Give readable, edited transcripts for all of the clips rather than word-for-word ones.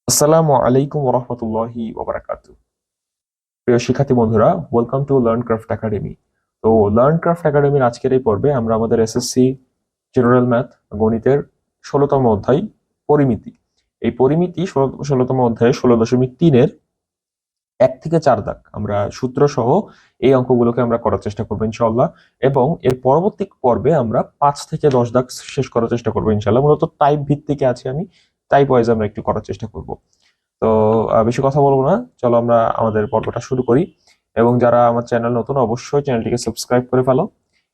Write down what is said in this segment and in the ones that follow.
আসসালামু আলাইকুম ওরহমতুল্লাহি ওবারাকাতু। প্রিয় শিক্ষার্থী বন্ধুরা, welcome to learn craft academy. তো লার্ন ক্রাফট একাডেমির আজকের এই পর্বে আমরা আমাদের এসএসসি জেনারেল ম্যাথ গণিতের 16তম অধ্যায় পরিমিতি, এই পরিমিতি 16তম অধ্যায়ে 16.3-এর 1 থেকে 4 দাগ আমরা সূত্র সহ এই অঙ্কগুলোকে আমরা করার চেষ্টা করবো ইনশাআল্লাহ। এবং এর পরবর্তী পর্বে আমরা 5 থেকে 10 দাগ শেষ করার চেষ্টা করবো ইনশাআল্লাহ। মূলত টাইপ ভিত্তিকে আছি আমি, টাইপ ওয়াইজ আমরা একটু করার চেষ্টা করব। তো বেশি কথা বলবো না, চলো আমরা আমাদের পর্বটা শুরু করি। এবং যারা আমার চ্যানেল নতুন, অবশ্যই চ্যানেলটিকে সাবস্ক্রাইব করে ফেলো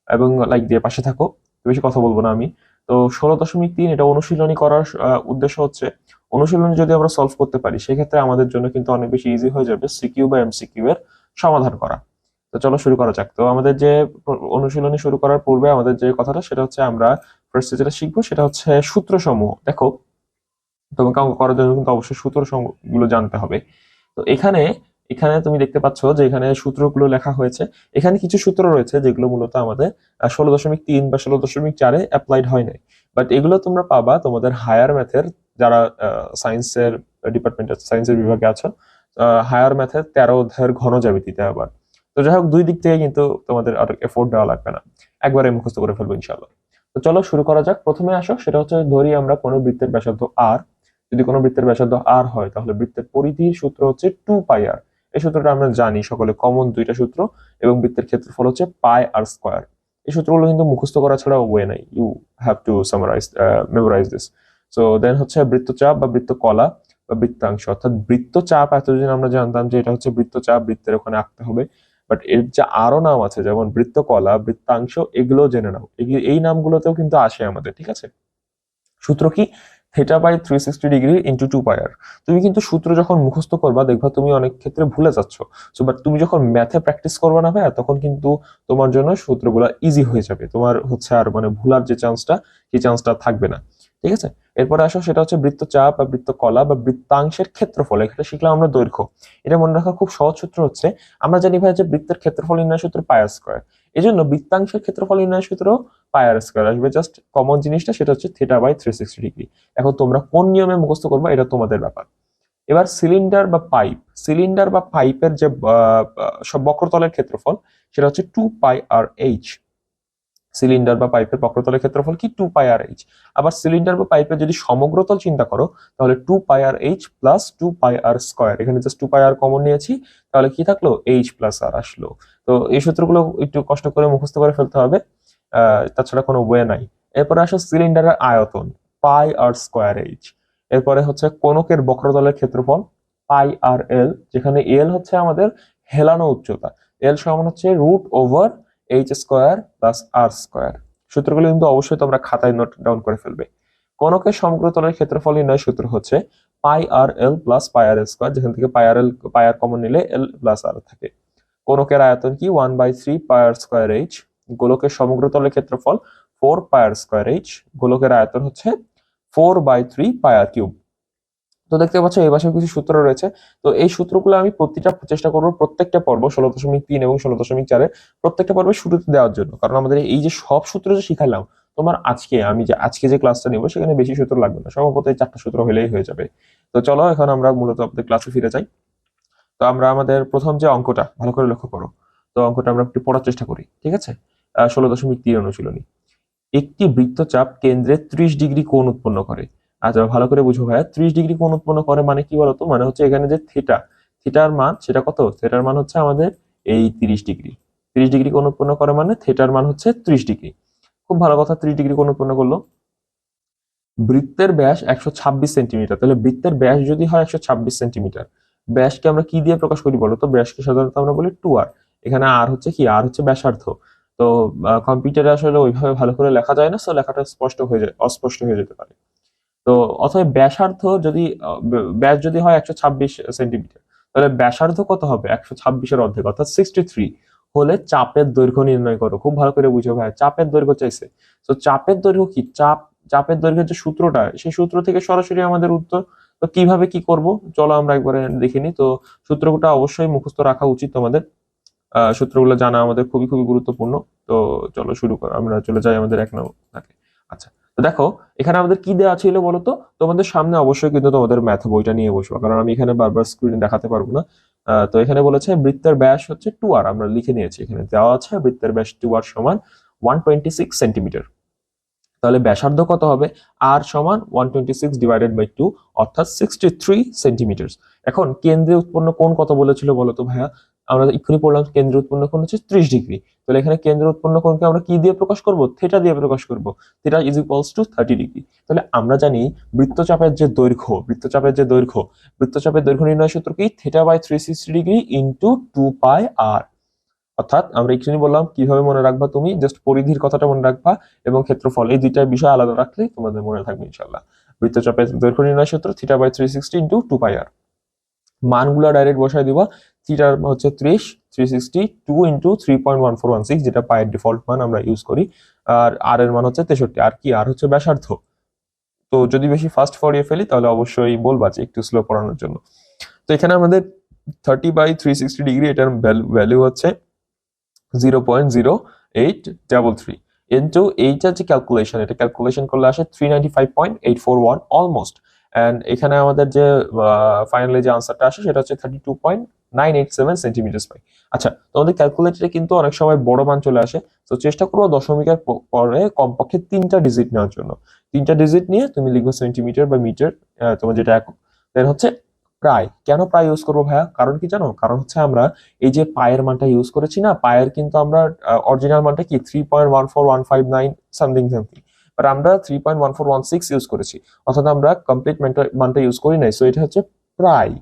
এবং লাইক দিয়ে পাশে থাকো। তো বেশি কথা বলবো না আমি। তো 16.3 এটা অনুশীলনী করার উদ্দেশ্য হচ্ছে, অনুশীলনী যদি আমরা সলভ করতে পারি সেক্ষেত্রে আমাদের জন্য কিন্তু অনেক বেশি ইজি হয়ে যাবে সিকিউ বা এমসিকিউ এর সমাধান করা। তো চলো শুরু করা যাক। তো আমাদের যে অনুশীলনী শুরু করার পূর্বে আমাদের যে কথাটা সেটা হচ্ছে, আমরা ফার্স্টে যেটা শিখবো সেটা হচ্ছে সূত্রসমূহ। দেখো, তোমাকে অঙ্ক করার জন্য কিন্তু অবশ্যই সূত্রগুলো জানতে হবে। তো এখানে এখানে তুমি দেখতে পাচ্ছ যে এখানে সূত্রগুলো লেখা হয়েছে। এখানে কিছু সূত্র রয়েছে যেগুলো মূলত আমাদের 16.3 বা 16.4-এ অ্যাপ্লাইড হয় নাই, বাট এগুলো তোমরা পাবা তোমাদের হায়ার ম্যাথের, যারা সায়েন্সের ডিপার্টমেন্টে, সায়েন্সের বিভাগে আছো, হায়ার ম্যাথের 13 অধ্যায়ের ঘন জ্যামিতিতে আবার। তো যাই হোক, দুই দিক থেকে কিন্তু তোমাদের আর এফোর্ট দেওয়া লাগবে না, একবারে মুখস্থ করে ফেলবো ইনশাআল্লাহ। তো চলো শুরু করা যাক। প্রথমে আসো, সেটা হচ্ছে ধরি আমরা কোনো বৃত্তের ব্যাসার্ধ আর। যদি কোনো বৃত্তের ব্যাসার্ধ আর হয় তাহলে বৃত্তের পরিধির সূত্র হচ্ছে 2 পাই আর। এই সূত্রটা আমরা জানি সকলে, কমন দুইটা সূত্র। এবং বৃত্তের ক্ষেত্রফল হচ্ছে পাই আর স্কোয়ার। এই সূত্রগুলো কিন্তু মুখস্থ করা ছাড়া ওয়ে নাই, you have to summarise, memorise this. So then হচ্ছে বৃত্তচাপ বা বৃত্তকলা বা বৃত্তাংশ, অর্থাৎ বৃত্তচাপ এতদিন আমরা জানতাম যে এটা হচ্ছে বৃত্তচাপ, বৃত্তের ওখানে আঁকতে হবে। বাট এর যে আরো নাম আছে, যেমন বৃত্তকলা, বৃত্তাংশ, এগুলো জেনে নাও। এই নামগুলোতেও কিন্তু আসে আমাদের, ঠিক আছে? সূত্র কি? θ/360 ইন্টু 2 পাই আর। তুমি কিন্তু সূত্র যখন মুখস্থ করবা দেখবা তুমি অনেক ক্ষেত্রে ভুলে যাচ্ছ। সো বাট তুমি যখন ম্যাথে প্র্যাকটিস করবে না ভাইয়া, তখন কিন্তু তোমার জন্য সূত্রগুলো ইজি হয়ে যাবে। তোমার হচ্ছে আর মানে ভুলার যে চান্সটা, সেই চান্সটা থাকবে না, ঠিক আছে? এরপরে আসো, সেটা হচ্ছে বৃত্তচাপ বা বৃত্তকলা বা বৃত্তাংশের ক্ষেত্রফল। এখানে শিখলাম আমরা দৈর্ঘ্য। এটা মনে রাখা খুব সহজ সূত্র হচ্ছে, আমরা জানি ভাই যে বৃত্তের ক্ষেত্রফল নির্ণয় সূত্র পাই আর স্কয়ার। এই জন্য বৃত্তাংশের ক্ষেত্রফল নির্ণয় সূত্র পাই আর স্কয়ার আসবে। জাস্ট কমন জিনিসটা সেটা হচ্ছে θ/360। এখন তোমরা কোন নিয়মে মুখস্থ করবে এটা তোমাদের ব্যাপার। এবার সিলিন্ডার বা পাইপ, সিলিন্ডার বা পাইপের যে সব বক্রতলের ক্ষেত্রফল সেটা হচ্ছে 2 পাই আর এইচ। সিলিন্ডার বা পাইপের বক্রতলের ক্ষেত্রফল কি? 2 পাই আর এইচ। আবার সিলিন্ডার বা পাইপের যদি সমগ্রতল চিন্তা করো তাহলে 2 পাই আর এইচ প্লাস 2 পাই আর স্কয়ার। এখানে জাস্ট 2 পাই আর কমন নিয়েছি, তাহলে কি থাকলো? এইচ প্লাস আর আসলো। তো এই সূত্রগুলো একটু কষ্ট করে মুখস্থ করে ফেলতে হবে, তাছাড়া কোনো ওয়ে নাই। এরপরে আসো সিলিন্ডারের আয়তন, পাই আর স্কয়ার এইচ। এরপরে হচ্ছে কোণকের বক্রতলের ক্ষেত্রফল, পাই আর এল, যেখানে এল হচ্ছে আমাদের হেলানো উচ্চতা। এল সমান হচ্ছে √এইচ² প্লাস আর²। সূত্রগুলো কিন্তু অবশ্যই তোমরা খাতায় নোট ডাউন করে ফেলবে। কোণকের সমগ্রতলের ক্ষেত্রফল নির্ণয় সূত্র হচ্ছে পাই আর এল প্লাস পাই আর স্কয়ার, যেখান থেকে পাই আর কমন নিলে এল প্লাস আর থাকে। কোণকের আয়তন কি? 1/3 পাই আর স্কয়ার এইচ। গোলকের সমগ্রতলের ক্ষেত্রফল 4 পাই আর স্কয়ার এইচ। গোলকের আয়তন হচ্ছে 4/3 পাই আর কিউব। তো দেখতে পাচ্ছ এই পাশেও কিছু সূত্র রয়েছে। তো এই সূত্রগুলো আমি প্রতিটা চেষ্টা করবো প্রত্যেকটা পর্ব 16.3 এবং 16.4-এর প্রত্যেকটা পর্বের শুরুতে দেওয়ার জন্য, কারণ আমাদের এই যে সব সূত্র যে শিখালাম, তোমার আজকে যে ক্লাসটা নিব সেখানে বেশি সূত্র লাগবে না, সম্ভবত এই 4টা সূত্র হলেই হয়ে যাবে। তো চলো এখন আমরা মূলত আমাদের ক্লাসে ফিরে যাই। তো আমরা আমাদের প্রথম যে অঙ্কটা ভালো করে লক্ষ্য করো। তো অঙ্কটা আমরা একটু পড়ার চেষ্টা করি, ঠিক আছে? 16.3 অনুশীলনী। একটি বৃত্তচাপ কেন্দ্রে 30 ডিগ্রি কোণ উৎপন্ন করে। আচ্ছা ভালো করে বুঝো ভাইয়া, 30 ডিগ্রি কোণ উৎপন্ন করে মানে কি বলতো? মানে হচ্ছে এখানে যে থিটার মান সেটা কত? থিটার মান হচ্ছে আমাদের এই 30 ডিগ্রি। 30 ডিগ্রি কোণ উৎপন্ন করে মানে থিটার মান হচ্ছে 30 ডিগ্রি। খুব ভালো কথা, 30 ডিগ্রি কোণ উৎপন্ন করলো। বৃত্তের ব্যাস 126 সেন্টিমিটার। তাহলে বৃত্তের ব্যাস যদি হয় 126 সেন্টিমিটার, ব্যাসকে আমরা কি দিয়ে প্রকাশ করি বলতো? ব্যাসকে সাধারণত আমরা বলি 2r। এখানে আর হচ্ছে কি? আর হচ্ছে ব্যাসার্ধ। তো কম্পিউটারে আসলে ওইভাবে ভালো করে লেখা যায় না, সো লেখাটা স্পষ্ট হয়ে যায়, অস্পষ্ট হয়ে যেতে পারে। তো অথবা ব্যাসার্ধ যদি ব্যাস যদি হয় 126 সেন্টিমিটার, তাহলে ব্যাসার্ধ কত হবে? 126-এর অর্ধেক অর্থাৎ 63 হলে চাপের দৈর্ঘ্য নির্ণয় করো। খুব ভালো করে বুঝো ভাই, চাপের দৈর্ঘ্য চাইছে। তো চাপের দৈর্ঘ্য কি? চাপের দৈর্ঘ্যের যে সূত্রটা, সেই সূত্র থেকে সরাসরি আমাদের উত্তর। তো কিভাবে কি করব চলো আমরা একবারে দেখে নিই। তো সূত্রটা অবশ্যই মুখস্থ রাখা উচিত তোমাদের। সূত্রগুলো জানা আমাদের খুবই খুবই গুরুত্বপূর্ণ। তো চলো শুরু করো, আমরা চলে যাই আমাদের 1 নম্বর ধাপে। আচ্ছা, তো দেখো এখানে আমাদের কি দেওয়া ছিল বলতো, তোমাদের সামনে অবশ্যই কিন্তু তোমাদের ম্যাথ বইটা নিয়ে বসবো, কারণ আমি এখানে বারবার স্ক্রিনে দেখাতে পারবো না। তো এখানে বলেছে বৃত্তের ব্যাস হচ্ছে 2r, আমরা লিখে নিয়েছি, এখানে দেওয়া আছে বৃত্তের ব্যাস 2r সমান 126 সেন্টিমিটার। তাহলে ব্যাসার্ধ কত হবে? আর সমান 126 ডিভাইডেড বাই 2, অর্থাৎ 63 সেন্টিমিটার। এখন কেন্দ্রে উৎপন্ন কোণ কত বলেছিল বলো তো ভাইয়া? আমরা এক্ষুনি পড়লাম কেন্দ্রে উৎপন্ন কোণ হচ্ছে 30 ডিগ্রি। তাহলে এখানে কেন্দ্রে উৎপন্ন কোণকে আমরা কি দিয়ে প্রকাশ করব? থিটা দিয়ে প্রকাশ করব। Theta is equals two 30 degree. তাহলে আমরা জানি বৃত্তচাপের যে দৈর্ঘ্য, বৃত্তচাপের দৈর্ঘ্য নির্ণয় সূত্র কি? Theta by 360 degree into 2 pi আর। অর্থাৎ আমরা এখানে বললাম কিভাবে মনে রাখবা, তুমি জাস্ট পরিধির কথাটা মনে রাখবা এবং ক্ষেত্রফল, এই দুইটা বিষয় আলাদা রাখলেই তোমাদের মনে থাকবে ইনশাআল্লাহ। বৃত্তচাপের দৈর্ঘ্য নির্ণয় সূত্র থিটা বাই 360 ইন্টু 2 পাই আর। মানগুলো ডাইরেক্ট বসায় দিবা। থিটার হচ্ছে 30, 360 2 ইন্টু 3.1416, যেটা পায়ের ডিফল্ট মান আমরা ইউজ করি। আর এর মান হচ্ছে 63। আর কি? আর হচ্ছে ব্যাসার্ধ। তো যদি বেশি ফাস্ট ফরিয়ে ফেলি তাহলে অবশ্যই বলবা যে একটু স্লো পড়ানোর জন্য। তো এখানে আমাদের 30/360 ডিগ্রি, এটার ভ্যালু হচ্ছে 0.0833 ইন্টু এইটার যে ক্যালকুলেশন, এটা ক্যালকুলেশন করলে আসে 395.841 অলমোস্ট। অ্যান্ড এখানে আমাদের যে ফাইনালি যে আনসারটা আসে সেটা হচ্ছে 32.987 সেন্টিমিটার পাই। আচ্ছা, তোমাদের ক্যালকুলেটরে কিন্তু অনেক সময় বড় মান চলে আসে, তো চেষ্টা করবো দশমিকের পরে কমপক্ষে 3টা ডিজিট নেওয়ার জন্য। 3টা ডিজিট নিয়ে তুমি লিখবে সেন্টিমিটার বা মিটার, তোমার যেটা একক। দেন হচ্ছে প্রায়। কেন প্রায় ইউজ করবো ভাইয়া? কারণ কি জানো? কারণ হচ্ছে আমরা এই যে পায়ের মানটা ইউজ করেছি না, পায়ের কিন্তু আমরা অরিজিনাল মানটা কি 3.14159 সামথিং সামথিং, বাট আমরা 3.1416 ইউজ করেছি, অর্থাৎ আমরা কমপ্লিট মানটা ইউজ করি নাই। সো এটা হচ্ছে প্রায়।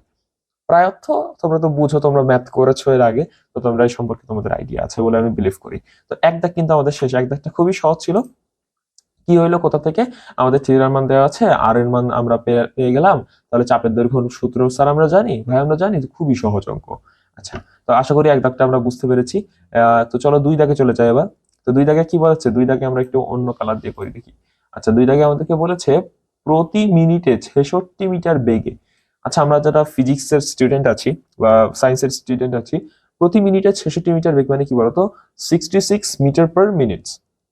প্রায় অর্থ তোমরা তো বুঝো, তোমরা ম্যাথ করেছো এর আগে, তো তোমরা এই সম্পর্কে তোমাদের আইডিয়া আছে বলে আমি বিলিভ করি। তো এক দাগ কিন্তু আমাদের শেষ। এক দাগটা খুবই সহজ ছিল। কি হইলো? কোথা থেকে? আমাদের থিটার মান দেওয়া আছে, আর এর মান আমরা পেয়ে গেলাম। তাহলে চাপের দৈর্ঘ্য সূত্র স্যার আমরা জানি ভাই, আমরা জানি, খুবই সহজ অঙ্ক। আচ্ছা, তো আশা করি এক দাগটা আমরা বুঝতে পেরেছি। তো চলো 2 দাগে চলে যাই এবার। তো 2 দাগে কি বলেছে? 2 দাগে আমরা একটু অন্য কালার দিয়ে করে দেখি। আচ্ছা, 2 দাগে আমাদেরকে বলেছে প্রতি মিনিটে 66 মিটার বেগে। আচ্ছা, আমরা যারা ফিজিক্সের স্টুডেন্ট আছি বা সায়েন্সের স্টুডেন্ট আছি, প্রতি মিনিটে 66 মিটার বেগ মানে কি বলতো? 66 মিটার পার মিনিট,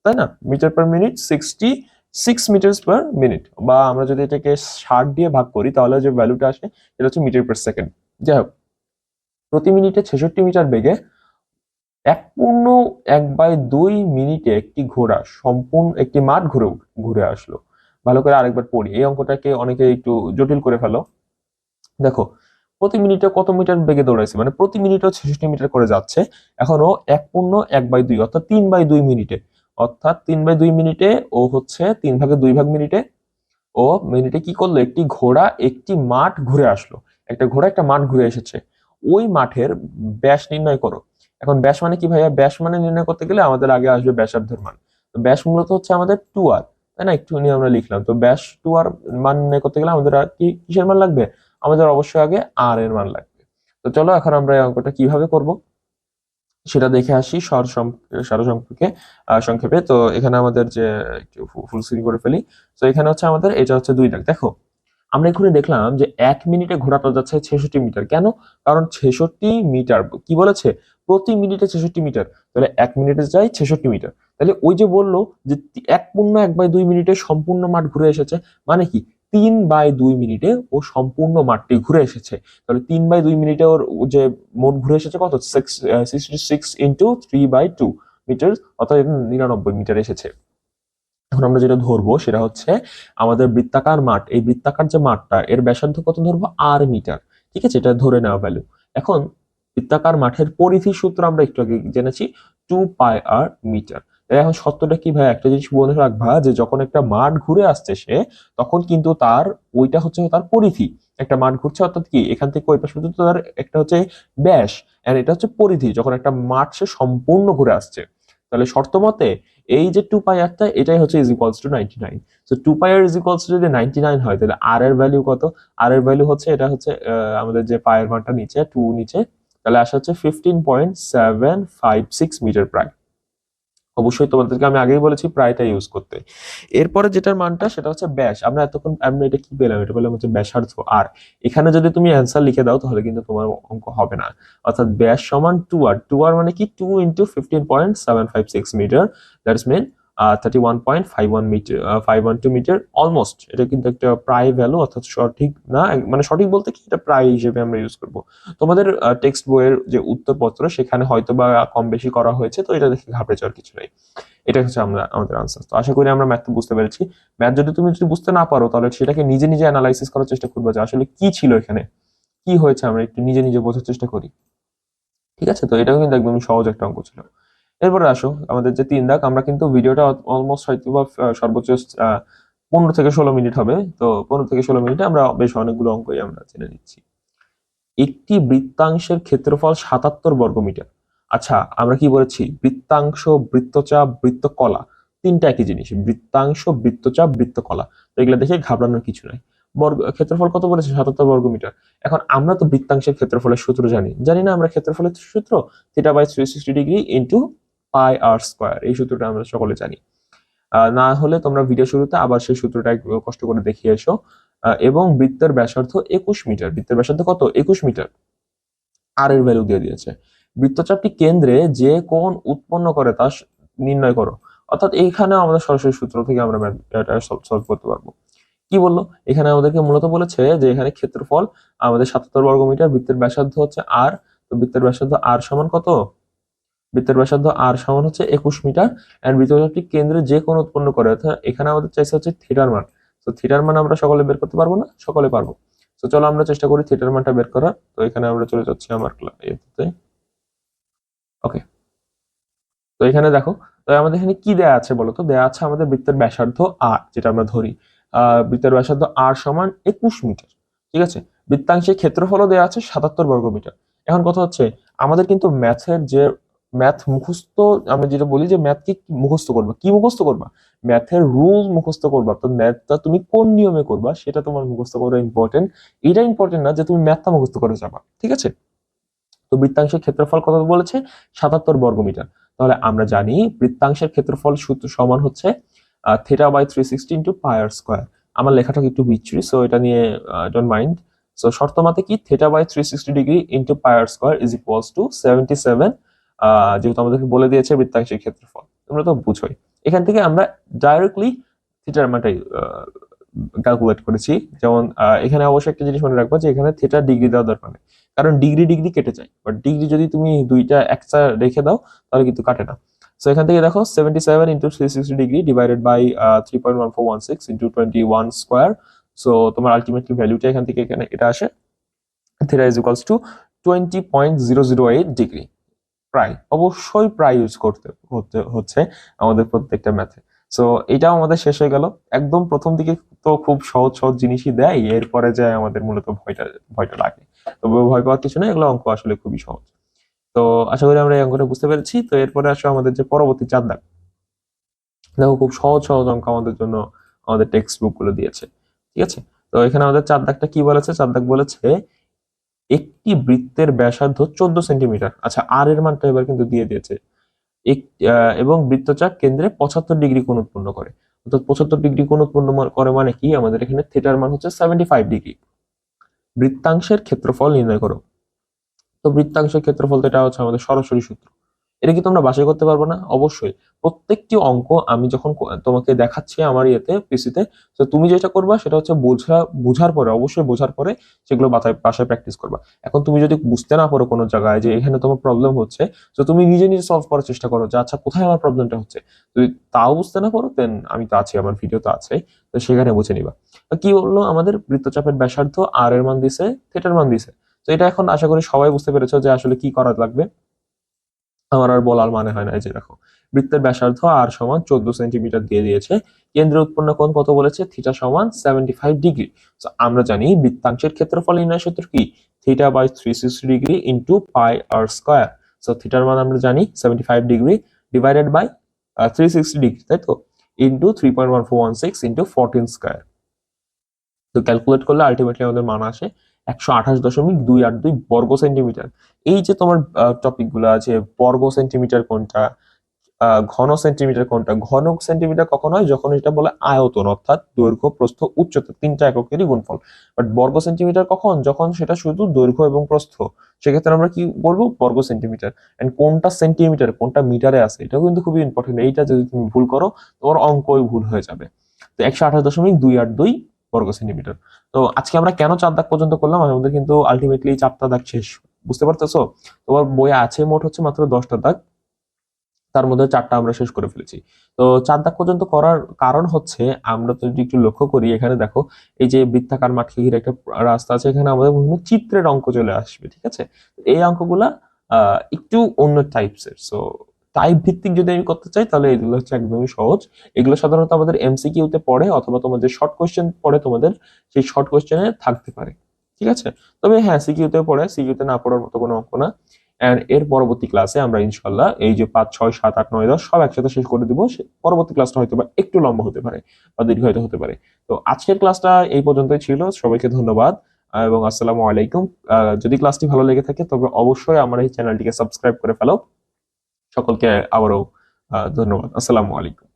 তাই না? Metre per minute 66 metre per minute, বা আমরা যদি এটাকে 60 দিয়ে ভাগ করি তাহলে যে ভ্যালুটা আসে এটা হচ্ছে মিটার পার সেকেন্ড। যাই হোক, প্রতি মিনিটে 66 মিটার বেগে 1/2 মিনিটে একটি ঘোড়া সম্পূর্ণ একটি মাঠ ঘুরে ঘুরে আসলো। ভালো করে আরেকবার পড়ি, এই অঙ্কটাকে অনেকে একটু জটিল করে ফেলো। দেখো, প্রতি মিনিটে কত মিটার বেগে দৌড়াইছে, মানে প্রতি মিনিটে 66 মিটার করে যাচ্ছে। এখনো 1/2 অর্থাৎ 3/2 মিনিটে, অর্থাৎ 3/2 মিনিটে ও হচ্ছে 3/2 মিনিটে ও মিনিটে কি করলো? একটি ঘোড়া একটি মাঠ ঘুরে আসলো। একটা ঘোড়া একটা মাঠ ঘুরে এসেছে। ওই মাঠের ব্যাস নির্ণয় করো। এখন ব্যাস মানে কি ভাইয়া? ব্যাস মানে নির্ণয় করতে গেলে আমাদের আগে আসবে ব্যাসার্ধের মান। তো ব্যাস মূলত হচ্ছে আমাদের 2r, তাই না? একটু নিয়ে আমরা লিখলাম। তো ব্যাস 2r মান নির্ণয় করতে গেলে আমাদের আর কি কিসের মান লাগবে? আমাদের অবশ্যই আগে আর এর মান লাগবে। তো চলো এখন আমরা এই অঙ্কটা কিভাবে করব সেটা দেখে আসি সারসংক্ষেপে। সংক্ষেপে তো এখানে আমাদের যে একটু ফুল স্ক্রিন করে ফেলি। তো এখানে হচ্ছে আমাদের এটা হচ্ছে 2 দাগ। দেখো, আমরা এখানে দেখলাম যে 1 মিনিটে ঘোড়াটা যাচ্ছে 66 মিটার। কেন? কারণ 66 মিটার কি বলেছে? প্রতি মিনিটে 66 মিটার। তাহলে 1 মিনিটে যায় 66 মিটার। তাহলে ওই যে বললো যে 1/2 মিনিটে সম্পূর্ণ মাঠ ঘুরে এসেছে, মানে কি 3/2 মিনিটে ও সম্পূর্ণ মাঠটি ঘুরে এসেছে। তাহলে 3/2 মিনিটে ওর যে মোট ঘুরে এসেছে কত? 66 ইন্টু 3/2 মিটার, অর্থাৎ 99 মিটার এসেছে। এখন আমরা যেটা ধরবো সেটা হচ্ছে আমাদের বৃত্তাকার মাঠ, এই বৃত্তাকার যে মাঠটা এর ব্যাসার্ধ কত ধরবো? আর মিটার। ঠিক আছে, এটা ধরে নেওয়া ভ্যালু। এখন বৃত্তাকার মাঠের পরিধির সূত্র আমরা একটু আগে জেনেছি, 2 পাই আর মিটার। এখন সত্যটা কি ভাই? একটা জিনিস মনে রাখবা যে যখন একটা মাঠ ঘুরে আসছে সে, তখন কিন্তু তার ওইটা হচ্ছে তার পরিধি। একটা মাঠ ঘুরছে অর্থাৎ কি এখান থেকে ওই পাশ পর্যন্ত তার একটা হচ্ছে ব্যাস, আর এটা হচ্ছে পরিধি যখন একটা মাঠ সে সম্পূর্ণ ঘুরে আসছে। তাহলে শর্ত মতে এই যে 2 পাই আরটা এটাই হচ্ছে is equals to 99। So 2 pi r is equals to যদি 99 হয় তাহলে আর এর ভ্যালু কত? আর এর ভ্যালু হচ্ছে এটা হচ্ছে আমাদের যে পায়ের মানটা নিচে 2 নিচে, তাহলে আসা হচ্ছে 15.756 মিটার প্রায়। অবশ্যই তোমাদেরকে আমি আগেই বলেছি প্রায়টা ইউজ করতে। এরপরে যেটার মানটা সেটা হচ্ছে ব্যাস। আমরা এতক্ষণ আমরা এটা কি পেলাম? এটা পেলাম হচ্ছে ব্যাসার্ধ আর। এখানে যদি তুমি অ্যান্সার লিখে দাও তাহলে কিন্তু তোমার অঙ্ক হবে না। অর্থাৎ ব্যাস সমান 2r। 2r মানে কি? 2 into 15.756 metre, that's mean 31.51 metre 512 metre almost. এটা কিন্তু একটা প্রায় ভ্যালু, অর্থাৎ সঠিক না, মানে সঠিক বলতে কি এটা প্রায় হিসেবে আমরা ইউজ করব। তোমাদের টেক্সট বইয়ের যে উত্তরপত্র সেখানে হয়তো বা কম বেশি করা হয়েছে, তো এটা দেখে ঘাবড়ে যাওয়ার কিছু নেই। এটা হচ্ছে আমাদের আনসার। তো আশা করি আমরা ম্যাথ বুঝতে পেরেছি। ম্যাথ যদি বুঝতে না পারো তাহলে সেটাকে নিজে নিজে অ্যানালাইসিস করার চেষ্টা করবো যে আসলে কি ছিল এখানে, কি হয়েছে, আমরা একটু নিজে নিজে বোঝার চেষ্টা করি। ঠিক আছে, তো এটাও কিন্তু একদমই সহজ একটা অঙ্ক ছিল। এরপরে আসো আমাদের যে 3 দাগ, আমরা কিন্তু ভিডিওটা অলমোস্ট হয়তো বা সর্বোচ্চ 15 থেকে 16 মিনিট হবে। তো 15 থেকে 16 মিনিটে আমরা বেশ অনেকগুলো অঙ্কই আমরা জেনে নিচ্ছি। একটি বৃত্তাংশের ক্ষেত্রফল 77 বর্গমিটার। আচ্ছা, আমরা কি বলেছি? বৃত্তাংশ, বৃত্তচাপ, বৃত্তকলা, তিনটা একই জিনিস। বৃত্তাংশ, বৃত্তচাপ, বৃত্তকলা। তো এগুলো দেখে ঘাবড়ানোর কিছু নাই। ক্ষেত্রফল কত বলেছে? 77 বর্গমিটার। এখন আমরা তো বৃত্তাংশের ক্ষেত্রফলের সূত্র জানি না আমরা ক্ষেত্রফলের সূত্র? θ/360 ইন্টু পাই আর স্কয়ার। এই সূত্রটা আমরা সকলে জানি। না হলে তোমরা ভিডিও শুরুতে আবার সেই সূত্রটা কষ্ট করে দেখিয়ে এসো। এবং বৃত্তের ব্যাসার্ধ 21 মিটার। বৃত্তের ব্যাসার্ধ কত? 21 মিটার। আর এর ভ্যালু দিয়ে দিয়েছে। বৃত্তচাপটি কেন্দ্রে যে কোণ উৎপন্ন করে তা নির্ণয় করো। অর্থাৎ এইখানে আমাদের সরাসরি সূত্র থেকে আমরা এটা সলভ করতে পারবো। কি বললো? এখানে আমাদেরকে মূলত বলেছে যে এখানে ক্ষেত্রফল আমাদের 77 বর্গমিটার, বৃত্তের ব্যাসার্ধ হচ্ছে আর। তো বৃত্তের ব্যাসার্ধ আর সমান কত? বৃত্তের ব্যাসার্ধ আর সমান হচ্ছে 21 মিটার। এন্ড বৃত্তচাপটি কেন্দ্রে যে কোণ উৎপন্ন করে, অর্থাৎ এখানে আমাদের চাইছে হচ্ছে থিটার মান। তো থিটার মান আমরা সকলে বের করতে পারবো না? সকলে পারবো। তো চলো আমরা চেষ্টা করি থিটার মানটা বের করার। তো এখানে আমরা চলে যাচ্ছি আমার এতে। ওকে, তো এখানে দেখো, তো আমাদের এখানে কি দেয়া আছে বলতো? দেয়া আছে আমাদের বৃত্তের ব্যাসার্ধ আর, যেটা আমরা ধরি বৃত্তের ব্যাসার্ধ আর সমান 21 মিটার। ঠিক আছে, বৃত্তাংশের ক্ষেত্রফলও দেয়া আছে 77 বর্গমিটার। এখন কথা হচ্ছে আমাদের কিন্তু ম্যাথের যে ম্যাথ মুখস্থ, আমরা যেটা বলি যে ম্যাথকে মুখস্থ করবা। কি মুখস্থ করবা? ম্যাথের রুল মুখস্থ করবা। তো ম্যাথটা তুমি কোন নিয়মে করবা সেটা তোমার মুখস্থ করা ইম্পর্টেন্ট। এটা ইম্পর্টেন্ট না যে তুমি ম্যাথটা মুখস্থ করে যাবা। ঠিক আছে, তো বৃত্তাংশের ক্ষেত্রফল কত বলেছে? 77 বর্গমিটার। তাহলে আমরা জানি বৃত্তাংশের ক্ষেত্রফল সূত্র সমান হচ্ছে θ/360 ইন্টু পাই আর স্কয়ার। আমার লেখাটা একটু বিচ্ছিরি, সো এটা নিয়ে ডোন্ট মাইন্ড। সো শর্ত মতে কি θ/360 ইন্টু পাই আর স্কয়ার ইজ ইকুয়ালস টু 77। যেহেতু আমাদেরকে বলে দিয়েছে বৃত্তাংশের ক্ষেত্রফল, তোমরা তো বুঝোই। এখান থেকে আমরা ডাইরেক্টলি থিটার মানটাই ক্যালকুলেট করেছি। যেমন এখানে অবশ্যই একটা জিনিস মনে রাখবো যে এখানে থিটা ডিগ্রি দেওয়া দরকার নেই, কারণ ডিগ্রি ডিগ্রি কেটে যায়। বাট ডিগ্রি যদি তুমি দুইটা একটা রেখে দাও তাহলে কিন্তু কাটে না। সো এখান থেকে দেখো 77 into 360 degree divided by 3.1416 into 21 square. So তোমার আলটিমেটলি ভ্যালুটা এখান থেকে এখানে এটা আসে theta is equals to 20.008 degree. প্রায়, অবশ্যই প্রায় ইউজ করতে হচ্ছে আমাদের প্রত্যেকটা ম্যাথে। সো এটাও আমাদের শেষ হয়ে গেল। একদম প্রথম দিকে তো খুব সহজ সহজ জিনিসই দেয়, এরপরে যায় আমাদের মূলত ভয়টা লাগে। তবে ভয় পাওয়ার কিছু নেই, এগুলো অঙ্ক আসলে খুবই সহজ। তো আশা করি আমরা এই অঙ্কটা বুঝতে পেরেছি। তো এরপরে আসো আমাদের যে পরবর্তী 4 দাগ। দেখো খুব সহজ সহজ অঙ্ক আমাদের জন্য আমাদের টেক্সট বুক গুলো দিয়েছে। ঠিক আছে, তো এখানে আমাদের 4 দাগটা কি বলেছে? 4 দাগ বলেছে একটি বৃত্তের ব্যাসার্ধ 14 সেন্টিমিটার। আচ্ছা, আর এর মানটা এবার কিন্তু দিয়ে দিয়েছে। এবং বৃত্তচাপ কেন্দ্রে 75 ডিগ্রি কোণ উৎপন্ন করে। অর্থাৎ 75 ডিগ্রি কোণ উৎপন্ন করে মানে কি? আমাদের এখানে থিটার মান হচ্ছে 75 ডিগ্রি। বৃত্তাংশের ক্ষেত্রফল নির্ণয় করো। তো বৃত্তাংশের ক্ষেত্রফল, এটা হচ্ছে আমাদের সরাসরি সূত্র। এটা কি তোমরা বাছাই করতে পারবে না? অবশ্যই। প্রত্যেকটি অঙ্ক আমি যখন তোমাকে দেখাচ্ছি আমার ইয়েতে পিসিতে, তো তুমি যেটা করবা সেটা হচ্ছে বোঝার পরে, অবশ্যই বোঝার পরে সেগুলো বাসায় প্র্যাকটিস করবা। এখন তুমি যদি বুঝতে না পারো কোনো জায়গায় যে এখানে তোমার প্রবলেম হচ্ছে, তো তুমি নিজে নিজে সলভ করার চেষ্টা করো যে আচ্ছা কোথায় আমার প্রবলেমটা হচ্ছে। যদি তাও বুঝতে না পারো, দেন আমি তো আছি, আমার ভিডিও তো আছে, তো সেখানে বুঝে নিবা। কি বললো? আমাদের বৃত্তচাপের ব্যাসার্ধ আর এর মান দিছে, থিটার মান দিছে। তো এটা এখন আশা করি সবাই বুঝতে পেরেছো যে আসলে কি করা লাগবে। আমার আর বলার মানে হয় না। এই যে দেখো, বৃত্তের ব্যাসার্ধ আর সমান 14 সেন্টিমিটার দিয়ে দিয়েছে। কেন্দ্রে উৎপন্ন কোণ কত বলেছে? থিটা সমান 75 ডিগ্রি। তো আমরা জানি বৃত্তাংশের ক্ষেত্রফল নির্ণয় সূত্র কি? θ/360 ডিগ্রি ইন্টু পাই আর স্কয়ার। সো থিটার মান আমরা জানি 75 ডিগ্রি ডিভাইডেড বাই 360 ডিগ্রি, তাই তো, ইন্টু 3.1416 ইন্টু 14 স্কয়ার। তো ক্যালকুলেট করলে আলটিমেটলি আমাদের মান আসে 128.282 বর্গ সেন্টিমিটার। এই যে তোমার টপিক গুলো আছে, বর্গ সেন্টিমিটার কোনটা, ঘন সেন্টিমিটার কোনটা? ঘন সেন্টিমিটার কখন হয়? যখন এটা বলে আয়তন, অর্থাৎ দৈর্ঘ্য, প্রস্থ, উচ্চতা, তিনটা এককেরই গুণফল। বাট বর্গ সেন্টিমিটার কখন? যখন সেটা শুধু দৈর্ঘ্য এবং প্রস্থ। সেক্ষেত্রে আমরা কি বলবো? বর্গ সেন্টিমিটার। এন্ড কোনটা সেন্টিমিটার, কোনটা মিটারে আছে, এটাও কিন্তু খুবই ইম্পর্টেন্ট। এইটা যদি তুমি ভুল করো, তোমার অঙ্কই ভুল হয়ে যাবে। তো 128.282 বর্গ সেন্টিমিটার। তো আজকে আমরা কেন 4 দাগ পর্যন্ত করলাম? আমাদের কিন্তু আলটিমেটলি 4টা দাগ শেষ। বুঝতে পারতেছো? তোমার বইয়ে আছে মোট হচ্ছে মাত্র 10টা দাগ, তার মধ্যে 4টা আমরা শেষ করে ফেলেছি। তো 4 দাগ পর্যন্ত করার কারণ হচ্ছে, আমরা তো যদি একটু লক্ষ্য করি, এখানে দেখো এই যে বৃত্তাকার মাঠকে ঘিরে একটা রাস্তা আছে, এখানে আমাদের বিভিন্ন চিত্রের অঙ্ক চলে আসবে, ঠিক আছে? এই অঙ্কগুলা একটু অন্য টাইপসের। সো টাইপ ভিত্তিক যদি আমি করতে চাই, তাহলে এগুলো হচ্ছে একদমই সহজ। এগুলো সাধারণত আমাদের এমসিকিউ তে পড়ে, অথবা তোমাদের শর্ট কোয়েশ্চেন পড়ে, তোমাদের সেই শর্ট কোয়েশ্চেনে থাকতে পারে, ঠিক আছে? তবে হ্যাঁ, সিকিউ তে পড়ে, সিকিউ তে না পড়ার মতো কোনো অঙ্ক না। এন্ড এর পরবর্তী ক্লাসে আমরা ইনশাল্লাহ এই যে 5, 6, 7, 8, 9, 10 সব একসাথে শেষ করে দিব। পরবর্তী ক্লাসটা হয়তো বা একটু লম্বা হতে পারে বা দীর্ঘায়িত হতে পারে। তো আজকের ক্লাসটা এই পর্যন্তই ছিল। সবাইকে ধন্যবাদ এবং আসসালামু আলাইকুম। যদি ক্লাসটি ভালো লেগে থাকে, তবে অবশ্যই আমার এই চ্যানেলটিকে সাবস্ক্রাইব করে ফেলো। সকলকে আবারও ধন্যবাদ। আসসালামু আলাইকুম।